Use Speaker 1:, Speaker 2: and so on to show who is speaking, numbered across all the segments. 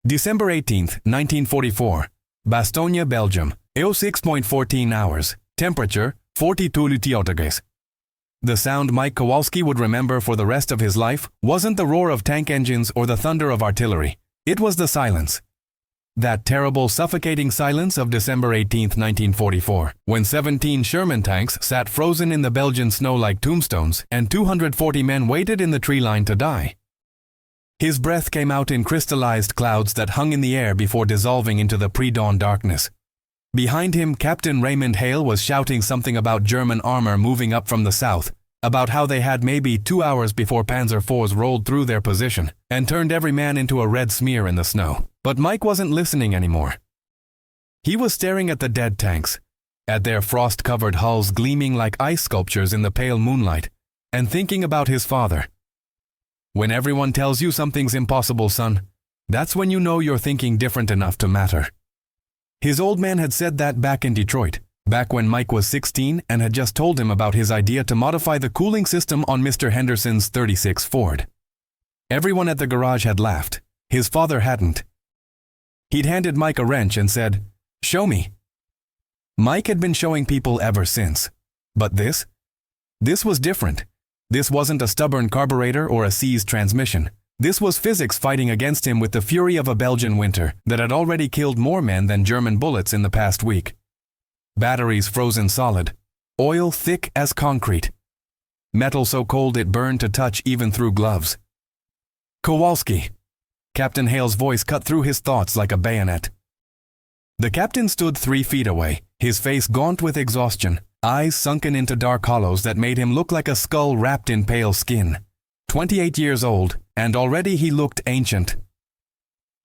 Speaker 1: December 18th, 1944. Bastogne, Belgium. 06.14 hours. Temperature, 42 degrees. The sound Mike Kowalski would remember for the rest of his life wasn't the roar of tank engines or the thunder of artillery. It was the silence. That terrible, suffocating silence of December 18, 1944, when 17 Sherman tanks sat frozen in the Belgian snow like tombstones and 240 men waited in the tree line to die. His breath came out in crystallized clouds that hung in the air before dissolving into the pre-dawn darkness. Behind him, Captain Raymond Hale was shouting something about German armor moving up from the south, about how they had maybe 2 hours before Panzer IVs rolled through their position and turned every man into a red smear in the snow. But Mike wasn't listening anymore. He was staring at the dead tanks, at their frost-covered hulls gleaming like ice sculptures in the pale moonlight, and thinking about his father. When everyone tells you something's impossible, son, that's when you know you're thinking different enough to matter. His old man had said that back in Detroit, back when Mike was 16 and had just told him about his idea to modify the cooling system on Mr. Henderson's 36 Ford. Everyone at the garage had laughed. His father hadn't. He'd handed Mike a wrench and said, "Show me." Mike had been showing people ever since. But this was different. This wasn't a stubborn carburetor or a seized transmission. This was physics fighting against him with the fury of a Belgian winter that had already killed more men than German bullets in the past week. Batteries frozen solid. Oil thick as concrete. Metal so cold it burned to touch even through gloves. Kowalski. Captain Hale's voice cut through his thoughts like a bayonet. The captain stood 3 feet away, his face gaunt with exhaustion, eyes sunken into dark hollows that made him look like a skull wrapped in pale skin. 28 years old, and already he looked ancient.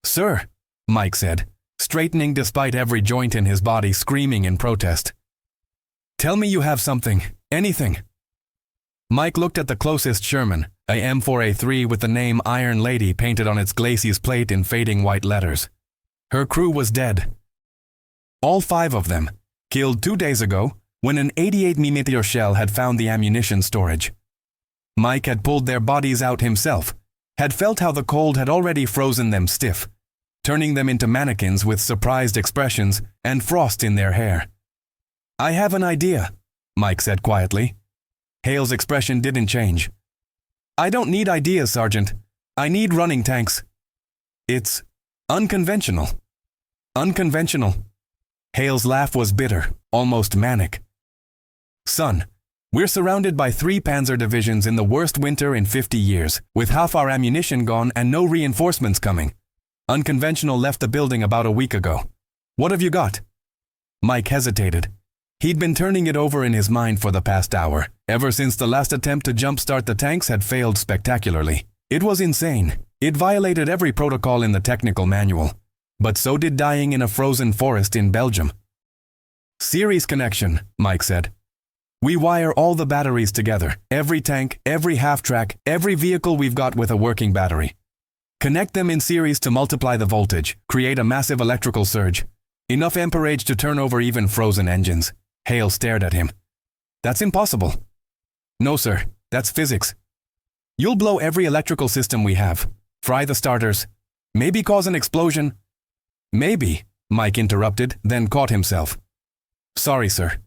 Speaker 1: "Sir," Mike said, straightening despite every joint in his body screaming in protest. "Tell me you have something, anything." Mike looked at the closest Sherman, a M4A3 with the name Iron Lady painted on its glacis plate in fading white letters. Her crew was dead. All 5 of them, killed 2 days ago when an 88mm shell had found the ammunition storage. Mike had pulled their bodies out himself, had felt how the cold had already frozen them stiff, turning them into mannequins with surprised expressions and frost in their hair. "I have an idea," Mike said quietly. Hale's expression didn't change. "I don't need ideas, Sergeant. I need running tanks. It's unconventional." Unconventional. Hale's laugh was bitter, almost manic. "Son, we're surrounded by 3 panzer divisions in the worst winter in 50 years, with half our ammunition gone and no reinforcements coming. Unconventional left the building about a week ago. What have you got?" Mike hesitated. He'd been turning it over in his mind for the past hour, ever since the last attempt to jumpstart the tanks had failed spectacularly. It was insane. It violated every protocol in the technical manual. But so did dying in a frozen forest in Belgium. "Series connection," Mike said. "We wire all the batteries together, every tank, every half-track, every vehicle we've got with a working battery. Connect them in series to multiply the voltage, create a massive electrical surge. Enough amperage to turn over even frozen engines." Hale stared at him. "That's impossible." "No, sir. That's physics. You'll blow every electrical system we have, fry the starters, maybe cause an explosion." "Maybe," Mike interrupted, then caught himself. "Sorry, sir.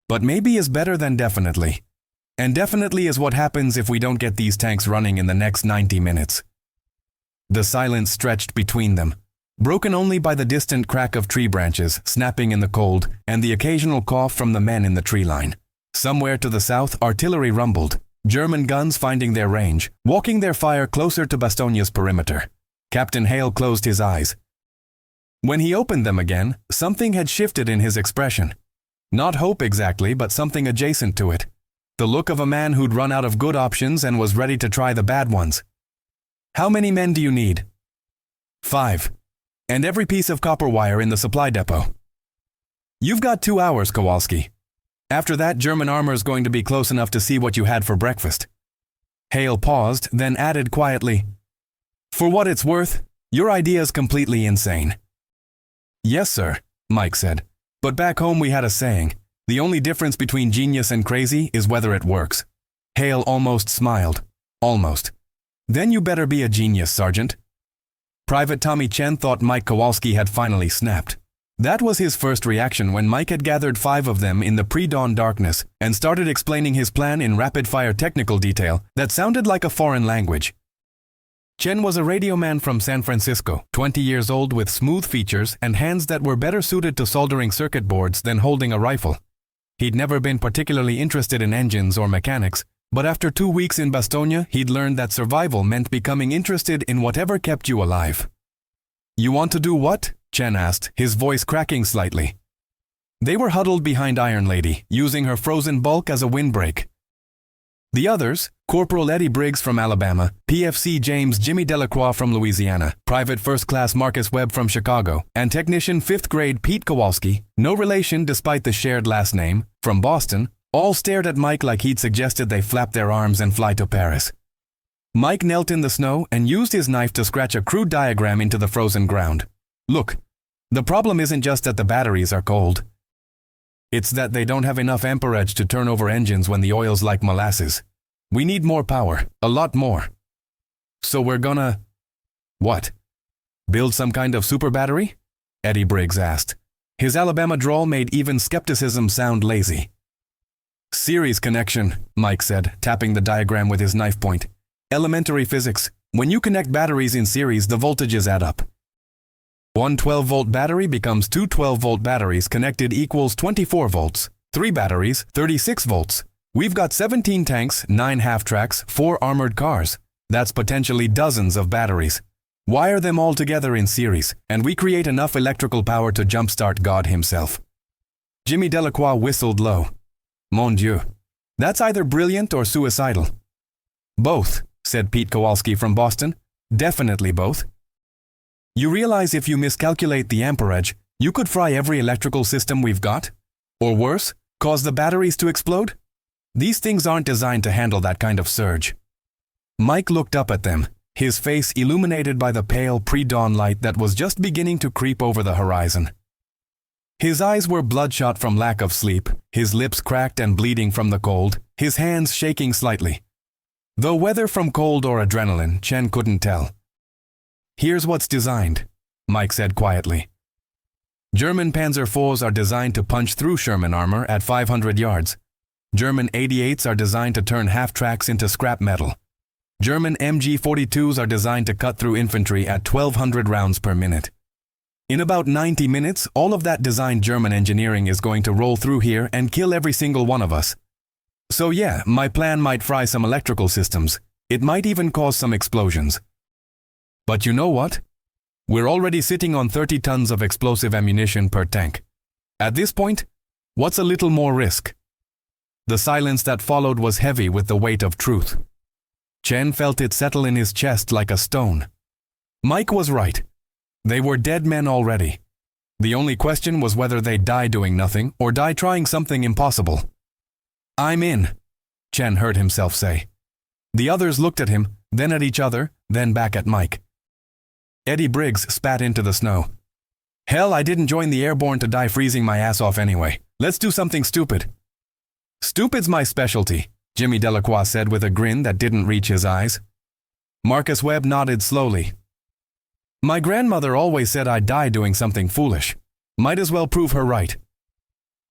Speaker 1: But maybe is better than definitely. And definitely is what happens if we don't get these tanks running in the next 90 minutes. The silence stretched between them, broken only by the distant crack of tree branches snapping in the cold and the occasional cough from the men in the tree line. Somewhere to the south, artillery rumbled, German guns finding their range, walking their fire closer to Bastogne's perimeter. Captain Hale closed his eyes. When he opened them again, something had shifted in his expression. Not hope exactly, but something adjacent to it. The look of a man who'd run out of good options and was ready to try the bad ones. "How many men do you need?" 5. "And every piece of copper wire in the supply depot." "You've got 2 hours, Kowalski. After that, German armor's going to be close enough to see what you had for breakfast." Hale paused, then added quietly, "For what it's worth, your idea's completely insane." "Yes, sir," Mike said. "But back home we had a saying, the only difference between genius and crazy is whether it works." Hale almost smiled. Almost. "Then you better be a genius, Sergeant." Private Tommy Chen thought Mike Kowalski had finally snapped. That was his first reaction when Mike had gathered 5 of them in the pre-dawn darkness and started explaining his plan in rapid-fire technical detail that sounded like a foreign language. Chen was a radio man from San Francisco, 20 years old with smooth features and hands that were better suited to soldering circuit boards than holding a rifle. He'd never been particularly interested in engines or mechanics, but after 2 weeks in Bastogne, he'd learned that survival meant becoming interested in whatever kept you alive. "You want to do what?" Chen asked, his voice cracking slightly. They were huddled behind Iron Lady, using her frozen bulk as a windbreak. The others, Corporal Eddie Briggs from Alabama, PFC James Jimmy Delacroix from Louisiana, Private First Class Marcus Webb from Chicago, and Technician 5th Grade Pete Kowalski, no relation despite the shared last name, from Boston, all stared at Mike like he'd suggested they flap their arms and fly to Paris. Mike knelt in the snow and used his knife to scratch a crude diagram into the frozen ground. "Look, the problem isn't just that the batteries are cold. It's that they don't have enough amperage to turn over engines when the oil's like molasses. We need more power, a lot more. So we're gonna..." "What? Build some kind of super battery?" Eddie Briggs asked. His Alabama drawl made even skepticism sound lazy. "Series connection," Mike said, tapping the diagram with his knife point. "Elementary physics. When you connect batteries in series, the voltages add up. One 12-volt battery becomes 2 12-volt batteries connected equals 24 volts. 3 batteries, 36 volts. We've got 17 tanks, 9 half-tracks, 4 armored cars. That's potentially dozens of batteries. Wire them all together in series, and we create enough electrical power to jumpstart God himself." Jimmy Delacroix whistled low. "Mon Dieu. That's either brilliant or suicidal." "Both," said Pete Kowalski from Boston. "Definitely both. You realize if you miscalculate the amperage, you could fry every electrical system we've got? Or worse, cause the batteries to explode? These things aren't designed to handle that kind of surge." Mike looked up at them, his face illuminated by the pale pre-dawn light that was just beginning to creep over the horizon. His eyes were bloodshot from lack of sleep, his lips cracked and bleeding from the cold, his hands shaking slightly. Though whether from cold or adrenaline, Chen couldn't tell. "Here's what's designed," Mike said quietly. German Panzer IVs are designed to punch through Sherman armor at 500 yards. German 88s are designed to turn half-tracks into scrap metal. German MG-42s are designed to cut through infantry at 1,200 rounds per minute. In about 90 minutes, all of that designed German engineering is going to roll through here and kill every single one of us. So yeah, my plan might fry some electrical systems. It might even cause some explosions. But you know what? We're already sitting on 30 tons of explosive ammunition per tank. At this point, what's a little more risk? The silence that followed was heavy with the weight of truth. Chen felt it settle in his chest like a stone. Mike was right. They were dead men already. The only question was whether they'd die doing nothing or die trying something impossible. "I'm in," Chen heard himself say. The others looked at him, then at each other, then back at Mike. Eddie Briggs spat into the snow. "Hell, I didn't join the airborne to die freezing my ass off anyway. Let's do something stupid." "Stupid's my specialty," Jimmy Delacroix said with a grin that didn't reach his eyes. Marcus Webb nodded slowly. "My grandmother always said I'd die doing something foolish. Might as well prove her right."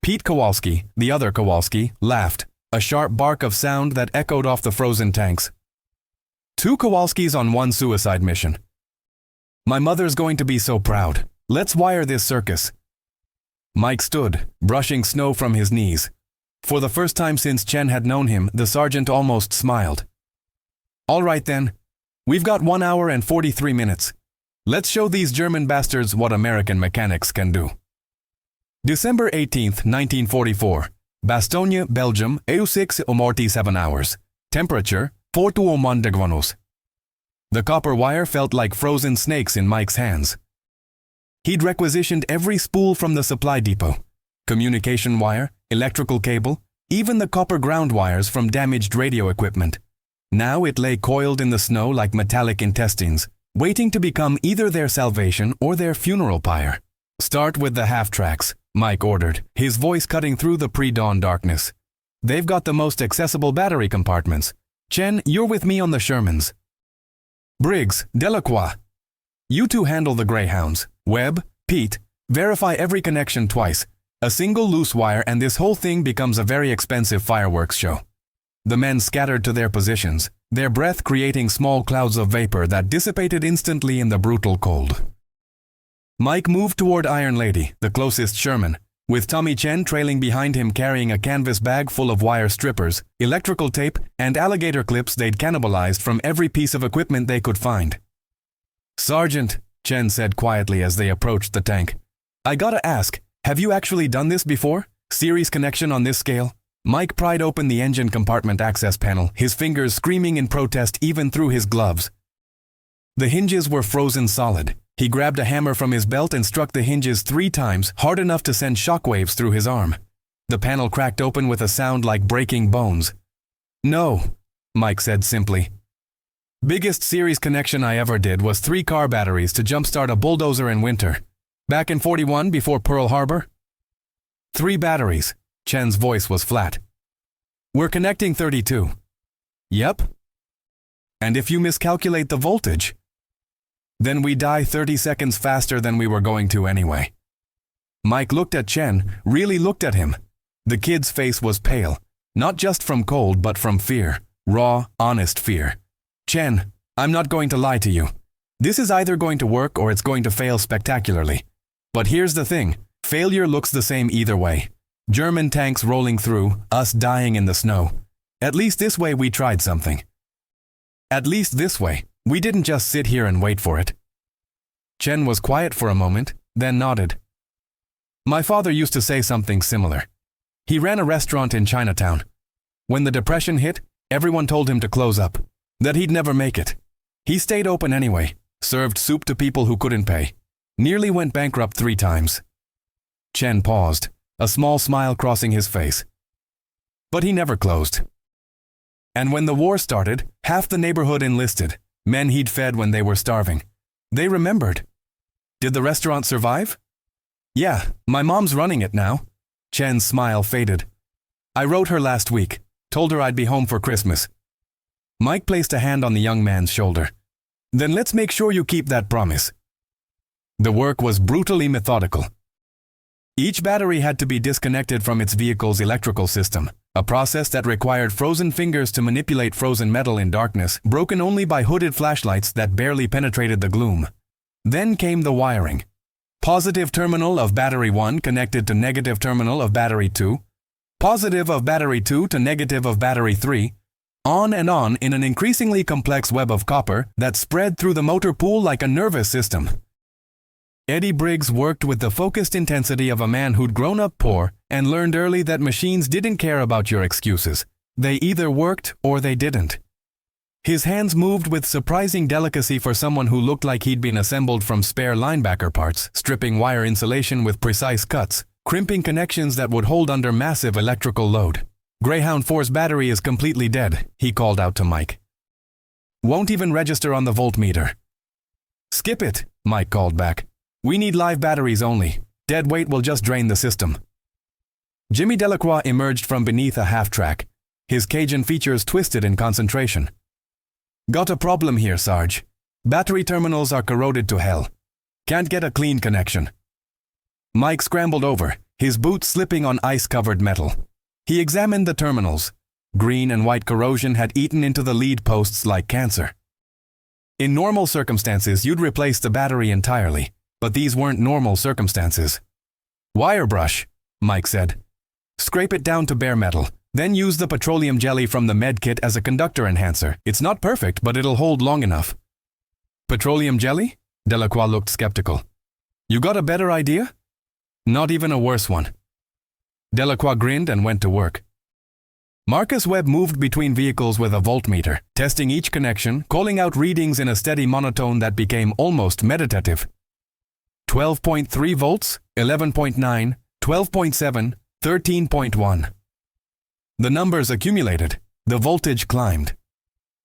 Speaker 1: Pete Kowalski, the other Kowalski, laughed, a sharp bark of sound that echoed off the frozen tanks. "2 Kowalskis on 1 suicide mission. My mother's going to be so proud. Let's wire this circus." Mike stood, brushing snow from his knees. For the first time since Chen had known him, the sergeant almost smiled. "All right then. We've got 1 hour and 43 minutes. Let's show these German bastards what American mechanics can do." December 18th, 1944. Bastogne, Belgium, EU6:47 hours. Temperature, 4°. The copper wire felt like frozen snakes in Mike's hands. He'd requisitioned every spool from the supply depot. Communication wire, electrical cable, even the copper ground wires from damaged radio equipment. Now it lay coiled in the snow like metallic intestines, waiting to become either their salvation or their funeral pyre. "Start with the half-tracks," Mike ordered, his voice cutting through the pre-dawn darkness. "They've got the most accessible battery compartments. Chen, you're with me on the Shermans. Briggs, Delacroix, You two handle the Greyhounds. Webb, Pete, verify every connection twice. A single loose wire and this whole thing becomes a very expensive fireworks show. The men scattered to their positions, their breath creating small clouds of vapor that dissipated instantly in the brutal cold. Mike moved toward Iron Lady, the closest Sherman, with Tommy Chen trailing behind him carrying a canvas bag full of wire strippers, electrical tape, and alligator clips they'd cannibalized from every piece of equipment they could find. "Sergeant," Chen said quietly as they approached the tank, "I gotta ask, have you actually done this before? Series connection on this scale?" Mike pried open the engine compartment access panel, his fingers screaming in protest even through his gloves. The hinges were frozen solid. He grabbed a hammer from his belt and struck the hinges 3 times, hard enough to send shockwaves through his arm. The panel cracked open with a sound like breaking bones. "No," Mike said simply. "Biggest series connection I ever did was 3 car batteries to jumpstart a bulldozer in winter. Back in 41 before Pearl Harbor." 3 batteries. Chen's voice was flat. "We're connecting 32. "Yep." "And if you miscalculate the voltage?" "Then we die 30 seconds faster than we were going to anyway." Mike looked at Chen, really looked at him. The kid's face was pale, not just from cold but from fear, raw, honest fear. "Chen, I'm not going to lie to you. This is either going to work or it's going to fail spectacularly. But here's the thing, failure looks the same either way. German tanks rolling through, us dying in the snow. At least this way we tried something. At least this way, we didn't just sit here and wait for it." Chen was quiet for a moment, then nodded. "My father used to say something similar. He ran a restaurant in Chinatown. When the Depression hit, everyone told him to close up, that he'd never make it. He stayed open anyway, served soup to people who couldn't pay. Nearly went bankrupt 3 times. Chen paused, a small smile crossing his face. "But he never closed. And when the war started, half the neighborhood enlisted, men he'd fed when they were starving. They remembered." "Did the restaurant survive?" "Yeah, my mom's running it now." Chen's smile faded. "I wrote her last week, told her I'd be home for Christmas." Mike placed a hand on the young man's shoulder. "Then let's make sure you keep that promise." The work was brutally methodical. Each battery had to be disconnected from its vehicle's electrical system, a process that required frozen fingers to manipulate frozen metal in darkness, broken only by hooded flashlights that barely penetrated the gloom. Then came the wiring. Positive terminal of battery 1 connected to negative terminal of battery 2, positive of battery 2 to negative of battery 3, on and on in an increasingly complex web of copper that spread through the motor pool like a nervous system. Eddie Briggs worked with the focused intensity of a man who'd grown up poor and learned early that machines didn't care about your excuses. They either worked or they didn't. His hands moved with surprising delicacy for someone who looked like he'd been assembled from spare linebacker parts, stripping wire insulation with precise cuts, crimping connections that would hold under massive electrical load. "Greyhound 4's battery is completely dead," he called out to Mike. "Won't even register on the voltmeter." "Skip it," Mike called back. "We need live batteries only. Dead weight will just drain the system." Jimmy Delacroix emerged from beneath a half-track, his Cajun features twisted in concentration. "Got a problem here, Sarge. Battery terminals are corroded to hell. Can't get a clean connection." Mike scrambled over, his boots slipping on ice-covered metal. He examined the terminals. Green and white corrosion had eaten into the lead posts like cancer. In normal circumstances, you'd replace the battery entirely, but these weren't normal circumstances. "Wire brush," Mike said. "Scrape it down to bare metal, then use the petroleum jelly from the med kit as a conductor enhancer. It's not perfect, but it'll hold long enough." "Petroleum jelly?" Delacroix looked skeptical. "You got a better idea?" "Not even a worse one." Delacroix grinned and went to work. Marcus Webb moved between vehicles with a voltmeter, testing each connection, calling out readings in a steady monotone that became almost meditative. 12.3 volts, 11.9, 12.7, 13.1. The numbers accumulated. The voltage climbed.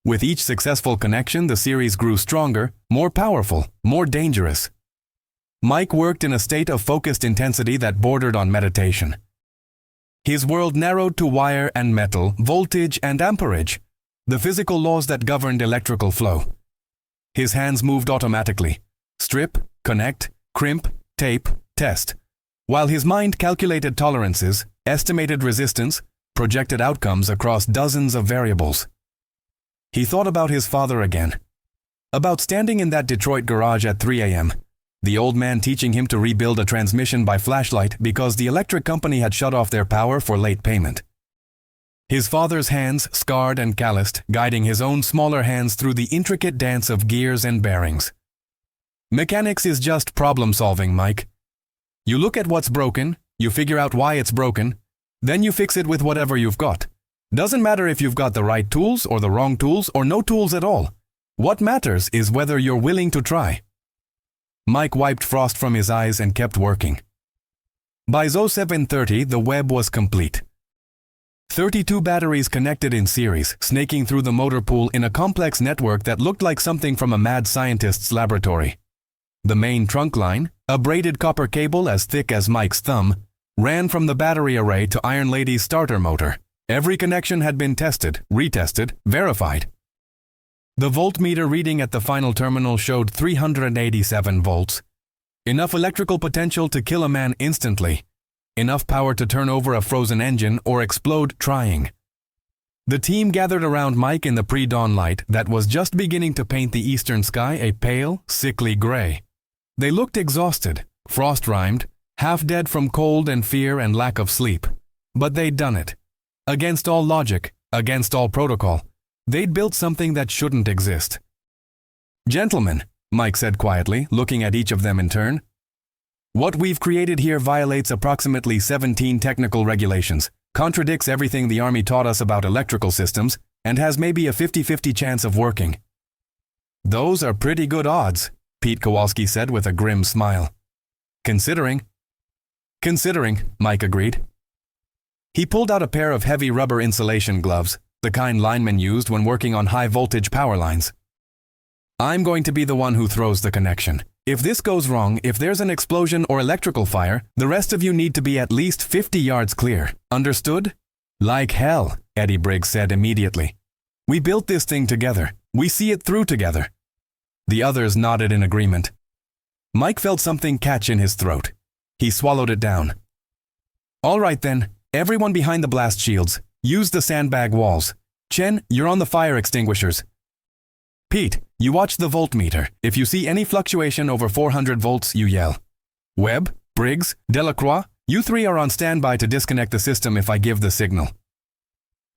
Speaker 1: With each successful connection, the series grew stronger, more powerful, more dangerous. Mike worked in a state of focused intensity that bordered on meditation. His world narrowed to wire and metal, voltage and amperage, the physical laws that governed electrical flow. His hands moved automatically, strip, connect, crimp, tape, test. While his mind calculated tolerances, estimated resistance, projected outcomes across dozens of variables. He thought about his father again. About standing in that Detroit garage at 3 a.m., the old man teaching him to rebuild a transmission by flashlight because the electric company had shut off their power for late payment. His father's hands, scarred and calloused, guiding his own smaller hands through the intricate dance of gears and bearings. Mechanics is just problem-solving, Mike. You look at what's broken, you figure out why it's broken, then you fix it with whatever you've got. Doesn't matter if you've got the right tools or the wrong tools or no tools at all. What matters is whether you're willing to try. Mike wiped frost from his eyes and kept working. By 07:30, the web was complete. 32 batteries connected in series, snaking through the motor pool in a complex network that looked like something from a mad scientist's laboratory. The main trunk line, a braided copper cable as thick as Mike's thumb, ran from the battery array to Iron Lady's starter motor. Every connection had been tested, retested, verified. The voltmeter reading at the final terminal showed 387 volts. Enough electrical potential to kill a man instantly. Enough power to turn over a frozen engine or explode trying. The team gathered around Mike in the pre-dawn light that was just beginning to paint the eastern sky a pale, sickly gray. They looked exhausted, frost-rimed, half-dead from cold and fear and lack of sleep. But they'd done it. Against all logic, against all protocol, they'd built something that shouldn't exist. "Gentlemen," Mike said quietly, looking at each of them in turn, "what we've created here violates approximately 17 technical regulations, contradicts everything the Army taught us about electrical systems, and has maybe a 50-50 chance of working." "Those are pretty good odds," Pete Kowalski said with a grim smile. Considering, Mike agreed. He pulled out a pair of heavy rubber insulation gloves, the kind linemen used when working on high-voltage power lines. "I'm going to be the one who throws the connection. If this goes wrong, if there's an explosion or electrical fire, the rest of you need to be at least 50 yards clear. Understood?" "Like hell," Eddie Briggs said immediately. "We built this thing together. We see it through together." The others nodded in agreement. Mike felt something catch in his throat. He swallowed it down. "All right then, everyone behind the blast shields. Use the sandbag walls. Chen, you're on the fire extinguishers. Pete, you watch the voltmeter. If you see any fluctuation over 400 volts, you yell. Webb, Briggs, Delacroix, you three are on standby to disconnect the system if I give the signal."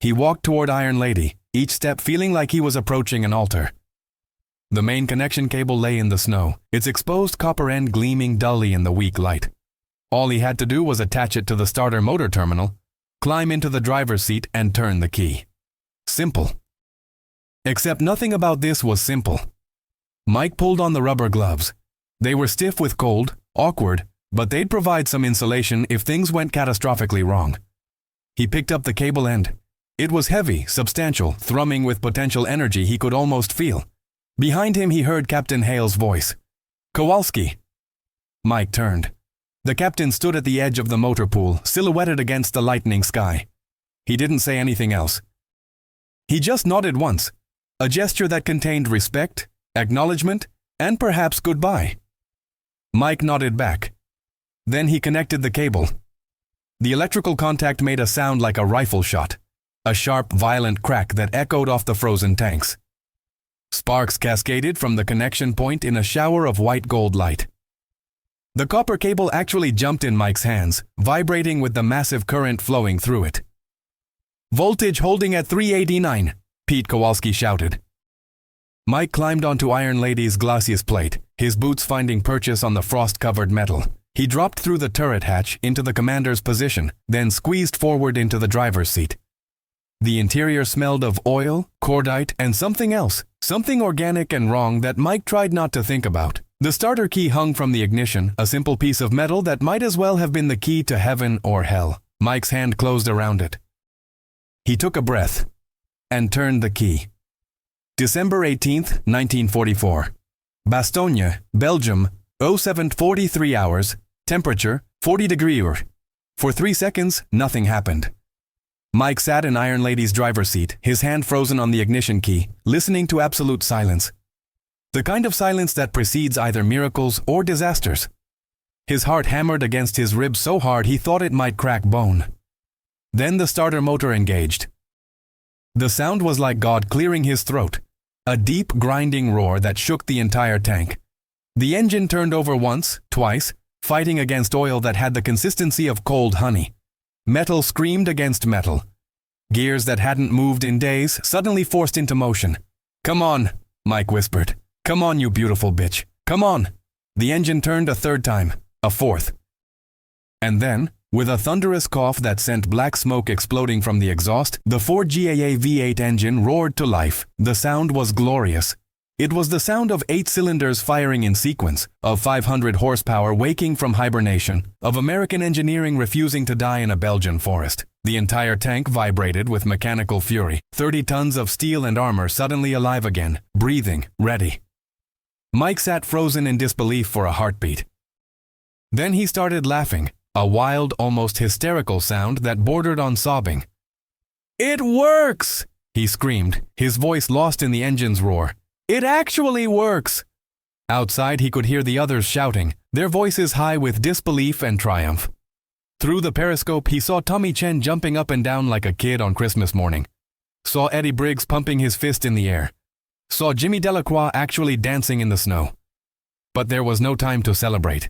Speaker 1: He walked toward Iron Lady, each step feeling like he was approaching an altar. The main connection cable lay in the snow, its exposed copper end gleaming dully in the weak light. All he had to do was attach it to the starter motor terminal, climb into the driver's seat, and turn the key. Simple. Except nothing about this was simple. Mike pulled on the rubber gloves. They were stiff with cold, awkward, but they'd provide some insulation if things went catastrophically wrong. He picked up the cable end. It was heavy, substantial, thrumming with potential energy he could almost feel. Behind him he heard Captain Hale's voice. "Kowalski." Mike turned. The captain stood at the edge of the motor pool, silhouetted against the lightening sky. He didn't say anything else. He just nodded once, a gesture that contained respect, acknowledgement, and perhaps goodbye. Mike nodded back. Then he connected the cable. The electrical contact made a sound like a rifle shot, a sharp, violent crack that echoed off the frozen tanks. Sparks cascaded from the connection point in a shower of white gold light. The copper cable actually jumped in Mike's hands, vibrating with the massive current flowing through it. "Voltage holding at 389, Pete Kowalski shouted. Mike climbed onto Iron Lady's glacis plate, his boots finding purchase on the frost-covered metal. He dropped through the turret hatch into the commander's position, then squeezed forward into the driver's seat. The interior smelled of oil, cordite, and something else, something organic and wrong that Mike tried not to think about. The starter key hung from the ignition, a simple piece of metal that might as well have been the key to heaven or hell. Mike's hand closed around it. He took a breath and turned the key. December 18th, 1944. Bastogne, Belgium, 07:43 hours, temperature 40 degrees. For 3 seconds, nothing happened. Mike sat in Iron Lady's driver's seat, his hand frozen on the ignition key, listening to absolute silence. The kind of silence that precedes either miracles or disasters. His heart hammered against his ribs so hard he thought it might crack bone. Then the starter motor engaged. The sound was like God clearing his throat, a deep grinding roar that shook the entire tank. The engine turned over once, twice, fighting against oil that had the consistency of cold honey. Metal screamed against metal. Gears that hadn't moved in days suddenly forced into motion. "Come on," Mike whispered. "Come on, you beautiful bitch. Come on." The engine turned a third time, a fourth. And then, with a thunderous cough that sent black smoke exploding from the exhaust, the Ford GAA V8 engine roared to life. The sound was glorious. It was the sound of 8 cylinders firing in sequence, of 500 horsepower waking from hibernation, of American engineering refusing to die in a Belgian forest. The entire tank vibrated with mechanical fury, 30 tons of steel and armor suddenly alive again, breathing, ready. Mike sat frozen in disbelief for a heartbeat. Then he started laughing, a wild, almost hysterical sound that bordered on sobbing. "It works!" he screamed, his voice lost in the engine's roar. "It actually works!" Outside he could hear the others shouting, their voices high with disbelief and triumph. Through the periscope he saw Tommy Chen jumping up and down like a kid on Christmas morning. Saw Eddie Briggs pumping his fist in the air. Saw Jimmy Delacroix actually dancing in the snow. But there was no time to celebrate.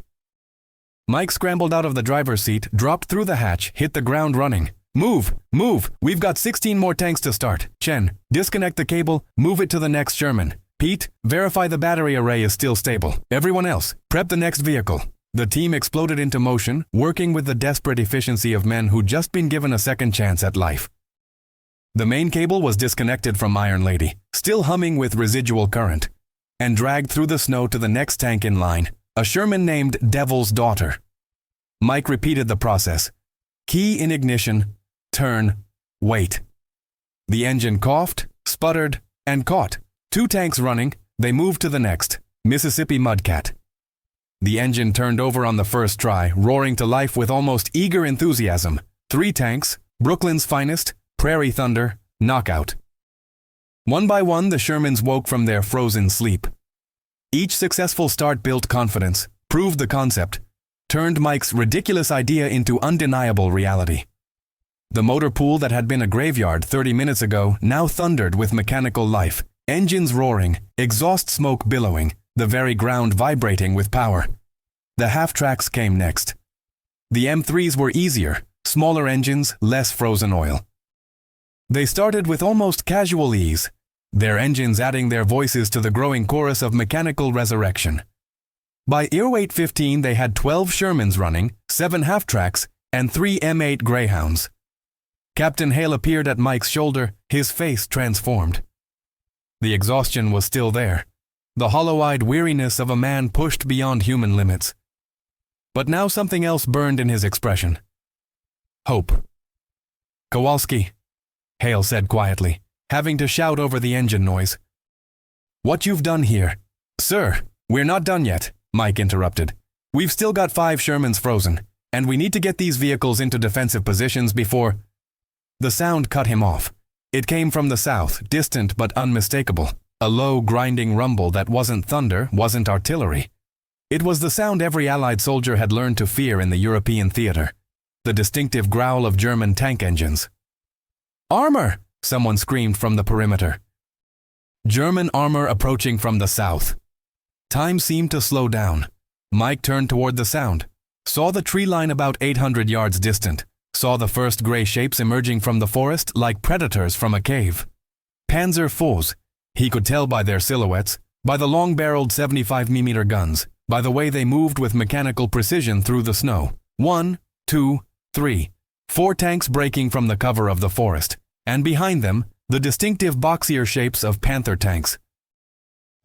Speaker 1: Mike scrambled out of the driver's seat, dropped through the hatch, hit the ground running. "Move! Move! We've got 16 more tanks to start. Chen, disconnect the cable, move it to the next Sherman. Pete, verify the battery array is still stable. Everyone else, prep the next vehicle." The team exploded into motion, working with the desperate efficiency of men who'd just been given a second chance at life. The main cable was disconnected from Iron Lady, still humming with residual current, and dragged through the snow to the next tank in line, a Sherman named Devil's Daughter. Mike repeated the process. Key in ignition, turn, wait. The engine coughed, sputtered, and caught. 2 tanks running, they moved to the next, Mississippi Mudcat. The engine turned over on the first try, roaring to life with almost eager enthusiasm. 3 tanks, Brooklyn's finest, Prairie Thunder, knockout. One by one, the Shermans woke from their frozen sleep. Each successful start built confidence, proved the concept, turned Mike's ridiculous idea into undeniable reality. The motor pool that had been a graveyard 30 minutes ago now thundered with mechanical life, engines roaring, exhaust smoke billowing, the very ground vibrating with power. The half-tracks came next. The M3s were easier, smaller engines, less frozen oil. They started with almost casual ease, their engines adding their voices to the growing chorus of mechanical resurrection. By Airweight 15 they had 12 Shermans running, 7 half-tracks, and 3 M8 Greyhounds. Captain Hale appeared at Mike's shoulder, his face transformed. The exhaustion was still there, the hollow-eyed weariness of a man pushed beyond human limits. But now something else burned in his expression. Hope. "Kowalski," Hale said quietly, having to shout over the engine noise. "What you've done here—" "Sir, we're not done yet," Mike interrupted. "We've still got 5 Shermans frozen, and we need to get these vehicles into defensive positions before—" The sound cut him off. It came from the south, distant but unmistakable. A low, grinding rumble that wasn't thunder, wasn't artillery. It was the sound every Allied soldier had learned to fear in the European theater. The distinctive growl of German tank engines. "Armor!" someone screamed from the perimeter. German armor approaching from the south. Time seemed to slow down. Mike turned toward the sound, saw the tree line about 800 yards distant, saw the first gray shapes emerging from the forest like predators from a cave. Panzer IVs. He could tell by their silhouettes, by the long-barreled 75mm guns, by the way they moved with mechanical precision through the snow. 1, 2, 3, 4 tanks breaking from the cover of the forest, and behind them, the distinctive boxier shapes of Panther tanks.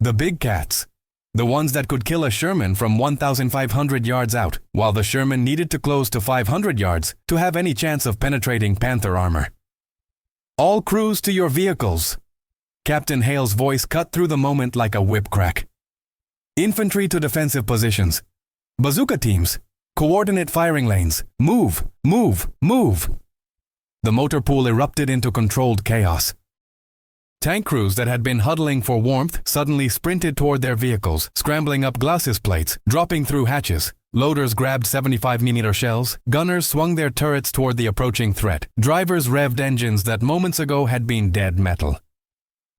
Speaker 1: The big cats. The ones that could kill a Sherman from 1,500 yards out, while the Sherman needed to close to 500 yards to have any chance of penetrating Panther armor. "All crews to your vehicles!" Captain Hale's voice cut through the moment like a whip crack. "Infantry to defensive positions. Bazooka teams, coordinate firing lanes. Move, move, move!" The motor pool erupted into controlled chaos. Tank crews that had been huddling for warmth suddenly sprinted toward their vehicles, scrambling up glacis plates, dropping through hatches. Loaders grabbed 75mm shells, gunners swung their turrets toward the approaching threat, drivers revved engines that moments ago had been dead metal.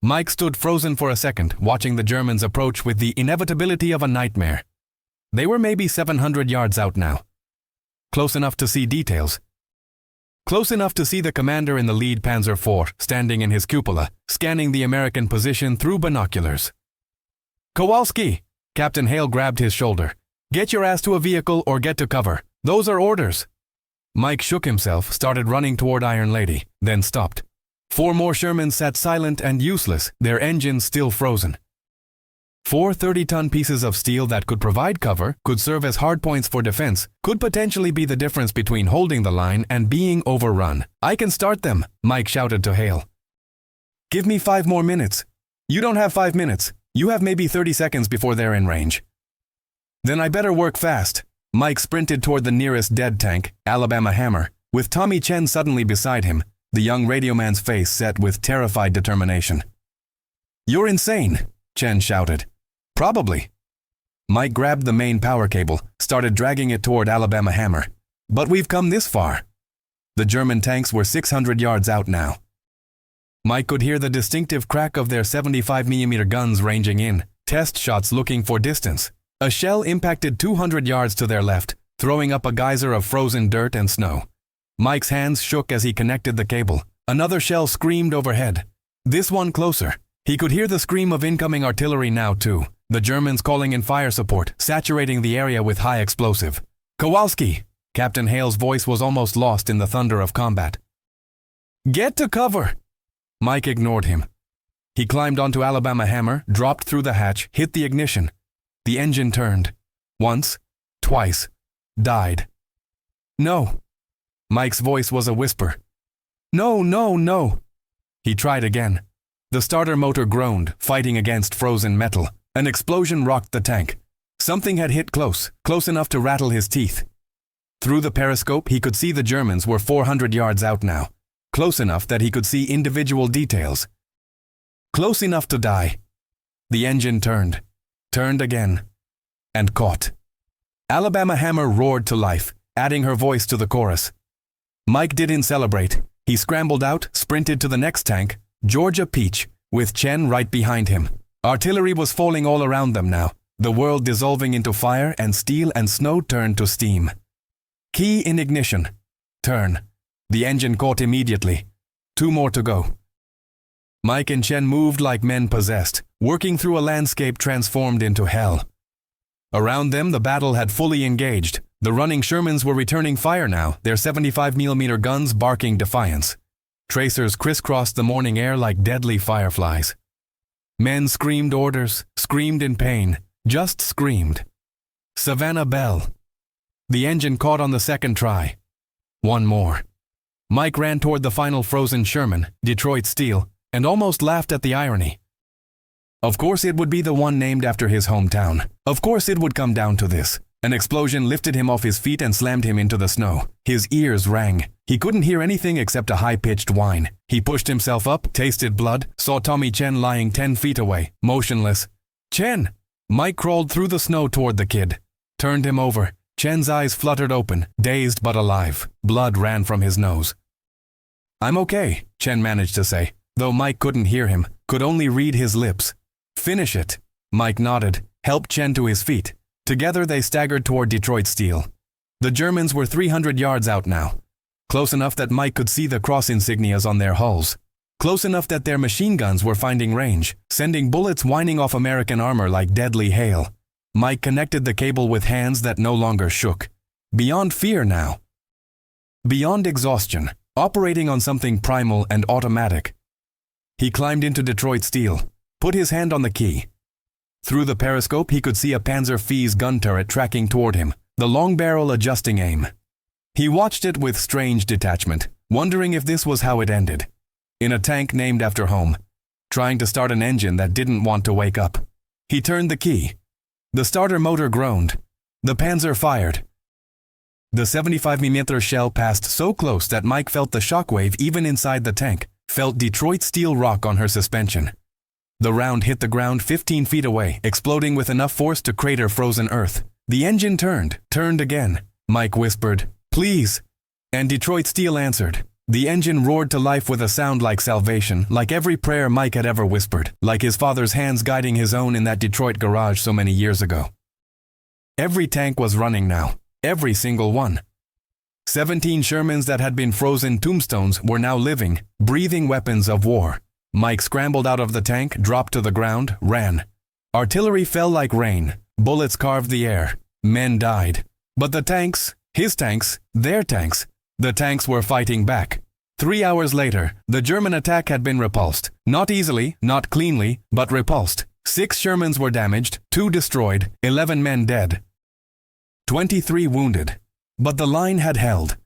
Speaker 1: Mike stood frozen for a second, watching the Germans approach with the inevitability of a nightmare. They were maybe 700 yards out now. Close enough to see details. Close enough to see the commander in the lead Panzer IV standing in his cupola, scanning the American position through binoculars. "Kowalski!" Captain Hale grabbed his shoulder. "Get your ass to a vehicle or get to cover. Those are orders." Mike shook himself, started running toward Iron Lady, then stopped. 4 more Shermans sat silent and useless, their engines still frozen. 4 30-ton pieces of steel that could provide cover, could serve as hardpoints for defense, could potentially be the difference between holding the line and being overrun. "I can start them," Mike shouted to Hale. "Give me 5 more minutes." "You don't have 5 minutes. You have maybe 30 seconds before they're in range." "Then I better work fast." Mike sprinted toward the nearest dead tank, Alabama Hammer, with Tommy Chen suddenly beside him, the young radioman's face set with terrified determination. "You're insane," Chen shouted. "Probably." Mike grabbed the main power cable, started dragging it toward Alabama Hammer. "But we've come this far." The German tanks were 600 yards out now. Mike could hear the distinctive crack of their 75mm guns ranging in, test shots looking for distance. A shell impacted 200 yards to their left, throwing up a geyser of frozen dirt and snow. Mike's hands shook as he connected the cable. Another shell screamed overhead. This one closer. He could hear the scream of incoming artillery now too, the Germans calling in fire support, saturating the area with high explosive. "Kowalski!" Captain Hale's voice was almost lost in the thunder of combat. "Get to cover!" Mike ignored him. He climbed onto Alabama Hammer, dropped through the hatch, hit the ignition. The engine turned. Once, twice, died. "No." Mike's voice was a whisper. "No, no, no." He tried again. The starter motor groaned, fighting against frozen metal. An explosion rocked the tank. Something had hit close enough to rattle his teeth. Through the periscope, he could see the Germans were 400 yards out now, close enough that he could see individual details. Close enough to die. The engine turned again, and caught. Alabama Hammer roared to life, adding her voice to the chorus. Mike didn't celebrate. He scrambled out, sprinted to the next tank, Georgia Peach, with Chen right behind him. Artillery was falling all around them now, the world dissolving into fire, and steel and snow turned to steam. Key in ignition. Turn. The engine caught immediately. 2 more to go. Mike and Chen moved like men possessed, working through a landscape transformed into hell. Around them, the battle had fully engaged. The running Shermans were returning fire now, their 75mm guns barking defiance. Tracers crisscrossed the morning air like deadly fireflies. Men screamed orders, screamed in pain, just screamed. Savannah Bell. The engine caught on the second try. 1 more. Mike ran toward the final frozen Sherman, Detroit Steel, and almost laughed at the irony. Of course it would be the one named after his hometown. Of course it would come down to this. An explosion lifted him off his feet and slammed him into the snow. His ears rang. He couldn't hear anything except a high-pitched whine. He pushed himself up, tasted blood, saw Tommy Chen lying 10 feet away, motionless. "Chen!" Mike crawled through the snow toward the kid. Turned him over. Chen's eyes fluttered open, dazed but alive. Blood ran from his nose. "I'm okay," Chen managed to say, though Mike couldn't hear him, could only read his lips. "Finish it." Mike nodded, helped Chen to his feet. Together they staggered toward Detroit Steel. The Germans were 300 yards out now, close enough that Mike could see the cross insignias on their hulls, close enough that their machine guns were finding range, sending bullets whining off American armor like deadly hail. Mike connected the cable with hands that no longer shook. Beyond fear now. Beyond exhaustion, operating on something primal and automatic. He climbed into Detroit Steel, put his hand on the key. Through the periscope, he could see a Panzer V's gun turret tracking toward him, the long barrel adjusting aim. He watched it with strange detachment, wondering if this was how it ended. In a tank named after home, trying to start an engine that didn't want to wake up. He turned the key. The starter motor groaned. The Panzer fired. The 75mm shell passed so close that Mike felt the shockwave even inside the tank, felt Detroit steel rock on her suspension. The round hit the ground 15 feet away, exploding with enough force to crater frozen earth. The engine turned again. Mike whispered, "Please." And Detroit steel answered. The engine roared to life with a sound like salvation, like every prayer Mike had ever whispered, like his father's hands guiding his own in that Detroit garage so many years ago. Every tank was running now, every single one. 17 Shermans that had been frozen tombstones were now living, breathing weapons of war. Mike scrambled out of the tank, dropped to the ground, ran. Artillery fell like rain. Bullets carved the air. Men died. But the tanks, his tanks, their tanks, the tanks were fighting back. 3 hours later, the German attack had been repulsed. Not easily, not cleanly, but repulsed. 6 Shermans were damaged, 2 destroyed, 11 men dead. 23 wounded. But the line had held.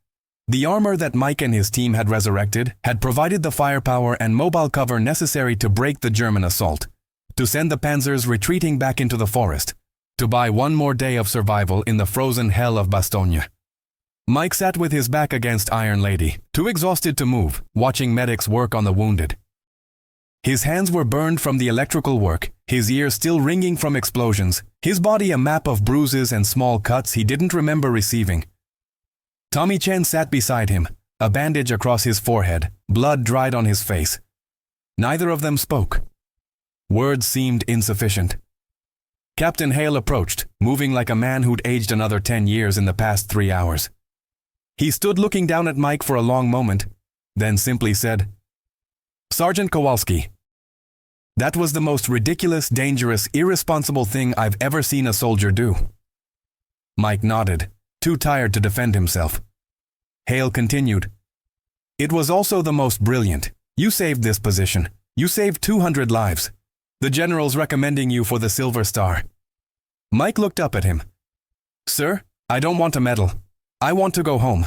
Speaker 1: The armor that Mike and his team had resurrected had provided the firepower and mobile cover necessary to break the German assault, to send the panzers retreating back into the forest, to buy one more day of survival in the frozen hell of Bastogne. Mike sat with his back against Iron Lady, too exhausted to move, watching medics work on the wounded. His hands were burned from the electrical work, his ears still ringing from explosions, his body a map of bruises and small cuts he didn't remember receiving. Tommy Chen sat beside him, a bandage across his forehead, blood dried on his face. Neither of them spoke. Words seemed insufficient. Captain Hale approached, moving like a man who'd aged another 10 years in the past 3 hours. He stood looking down at Mike for a long moment, then simply said, "Sergeant Kowalski." That was the most ridiculous, dangerous, irresponsible thing I've ever seen a soldier do. Mike nodded, too tired to defend himself. Hale continued, "It was also the most brilliant. You saved this position. You saved 200 lives. The general's recommending you for the Silver Star." Mike looked up at him. "Sir, I don't want a medal. I want to go home."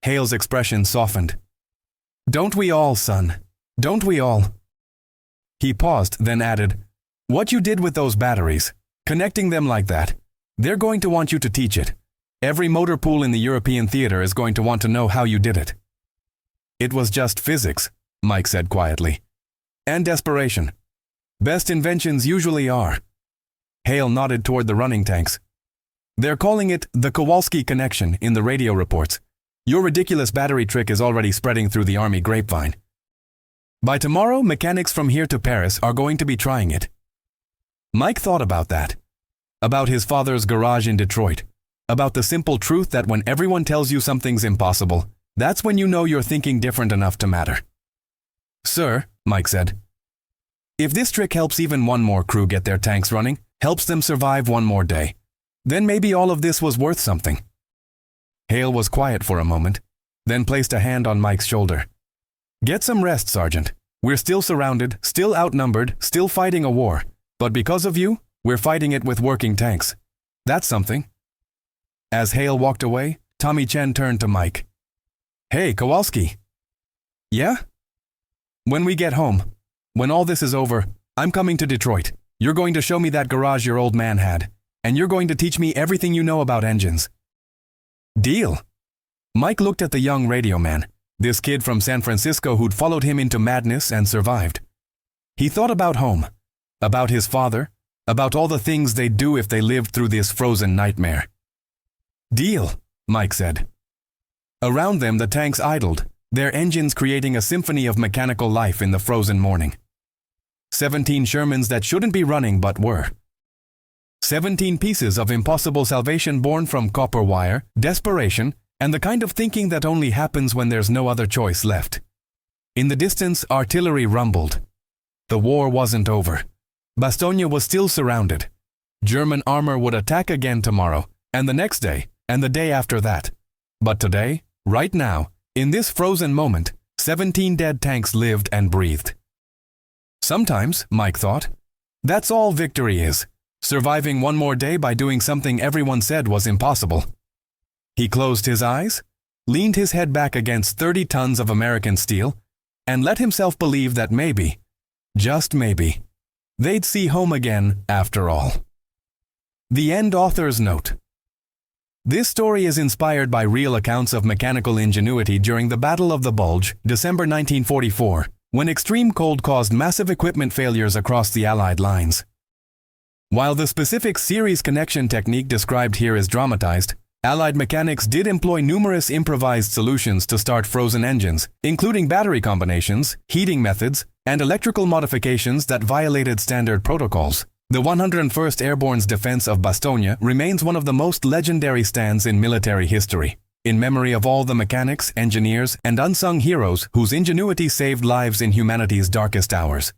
Speaker 1: Hale's expression softened. "Don't we all, son? Don't we all?" He paused, then added, "What you did with those batteries, connecting them like that, they're going to want you to teach it. Every motor pool in the European theater is going to want to know how you did it." "It was just physics," Mike said quietly. "And desperation. Best inventions usually are." Hale nodded toward the running tanks. "They're calling it the Kowalski connection in the radio reports. Your ridiculous battery trick is already spreading through the army grapevine. By tomorrow, mechanics from here to Paris are going to be trying it." Mike thought about that. About his father's garage in Detroit. About the simple truth that when everyone tells you something's impossible, that's when you know you're thinking different enough to matter. "Sir," Mike said, "if this trick helps even one more crew get their tanks running, helps them survive one more day, then maybe all of this was worth something." Hale was quiet for a moment, then placed a hand on Mike's shoulder. "Get some rest, Sergeant. We're still surrounded, still outnumbered, still fighting a war. But because of you, we're fighting it with working tanks. That's something." As Hale walked away, Tommy Chen turned to Mike. "Hey, Kowalski." "Yeah?" "When we get home, when all this is over, I'm coming to Detroit. You're going to show me that garage your old man had, and you're going to teach me everything you know about engines." "Deal." Mike looked at the young radio man, this kid from San Francisco who'd followed him into madness and survived. He thought about home, about his father, about all the things they'd do if they lived through this frozen nightmare. "Deal," Mike said. Around them the tanks idled, their engines creating a symphony of mechanical life in the frozen morning. 17 Shermans that shouldn't be running but were. 17 pieces of impossible salvation born from copper wire, desperation, and the kind of thinking that only happens when there's no other choice left. In the distance, artillery rumbled. The war wasn't over. Bastogne was still surrounded. German armor would attack again tomorrow, and the next day, and the day after that. But today, right now, in this frozen moment, 17 dead tanks lived and breathed. Sometimes, Mike thought, that's all victory is, surviving one more day by doing something everyone said was impossible. He closed his eyes, leaned his head back against 30 tons of American steel, and let himself believe that maybe, just maybe, they'd see home again after all. The end author's note. This story is inspired by real accounts of mechanical ingenuity during the Battle of the Bulge, December 1944, when extreme cold caused massive equipment failures across the Allied lines. While the specific series connection technique described here is dramatized, Allied mechanics did employ numerous improvised solutions to start frozen engines, including battery combinations, heating methods, and electrical modifications that violated standard protocols. The 101st Airborne's defense of Bastogne remains one of the most legendary stands in military history, in memory of all the mechanics, engineers, and unsung heroes whose ingenuity saved lives in humanity's darkest hours.